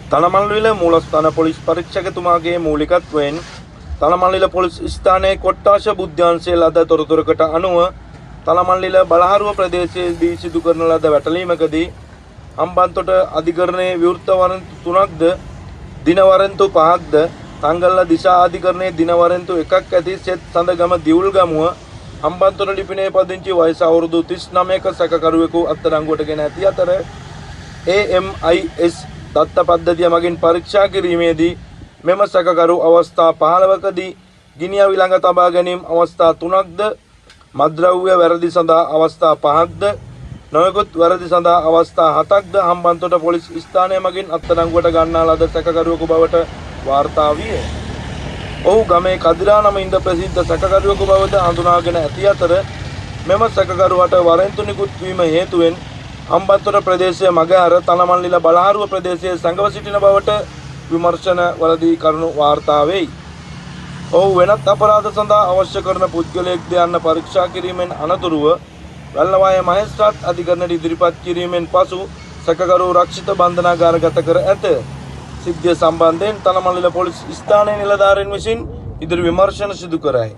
Thanamalwila මූලස්ථාන police පරීක්ෂකතුමාගේ මූලිකත්වයෙන් Thanamalwila police ස්ථානයේ කොට්ටාශ බුද්ධාංශයේ ලද තොරතුරකට අනුව තනමල්විල බලහරුව ප්‍රදේශයේදී සිදු කරන ලද වැටලීමකදී හම්බන්තොට අධිකරණයේ විවෘත වරන්තු 3ක්ද දින වරන්තු 5ක්ද තංගල්ල දිශා අධිකරණයේ දින වරන්තු 1ක් ඇති සෙත් සඳගම දිවුල්ගමුව හම්බන්තොට ලිපිනේ පදිංචි වයස අවුරුදු 39ක සැකකරුවෙකු අත්අඩංගුවට ගෙන ඇති අතර AMIS දත්ත පද්ධතිය මගින් පරීක්ෂා කිරීමේදී මෙම සැකකරු අවස්ථා 15කදී ගිනිය විලංග තබා ගැනීම අවස්ථා 3ක්ද මද්ද්‍රව්‍ය වැරදි සඳහා අවස්ථා 5ක්ද නොයෙකුත් වැරදි සඳහා අවස්ථා 7ක්ද හම්බන්තොට පොලිස් ස්ථානය මගින් අත්අඩංගුවට ගන්නා ලද සැකකරුවෙකු බවට වාර්තා විය. ඔහු ගමේ කදිරා නමින්ද ප්‍රසිද්ධ සැකකරුවෙකු බවද හඳුනාගෙන ඇති අතර මෙම සැකකරුවට වරෙන්තු නිකුත් වීම හේතුවෙන් හම්බන්තොට ප්‍රදේශයේ මගහැර තනමල්ලිල බලහරුව ප්‍රදේශයේ සංගව සිටින බවට විමර්ශන වලදී කරුණු වාර්තා වෙයි. ඔහු වෙනත් අපරාධ සඳහා අවශ්‍ය කරන පුද්ගලයෙක්ද යන්න පරීක්ෂා කිරීමෙන් අනතුරුව වැල්ලවාය මහේස්ත්‍රාත් අධිකරණයට ඉදිරිපත් කිරීමෙන් පසු සැකකරු රක්ෂිත බන්ධනාගාරගත කර ඇත. සිද්ධිය සම්බන්ධයෙන් තනමල්ලිල පොලිස් ස්ථානයේ නිලධාරීන් විසින් ඉදිරි විමර්ශන සිදු කරයි.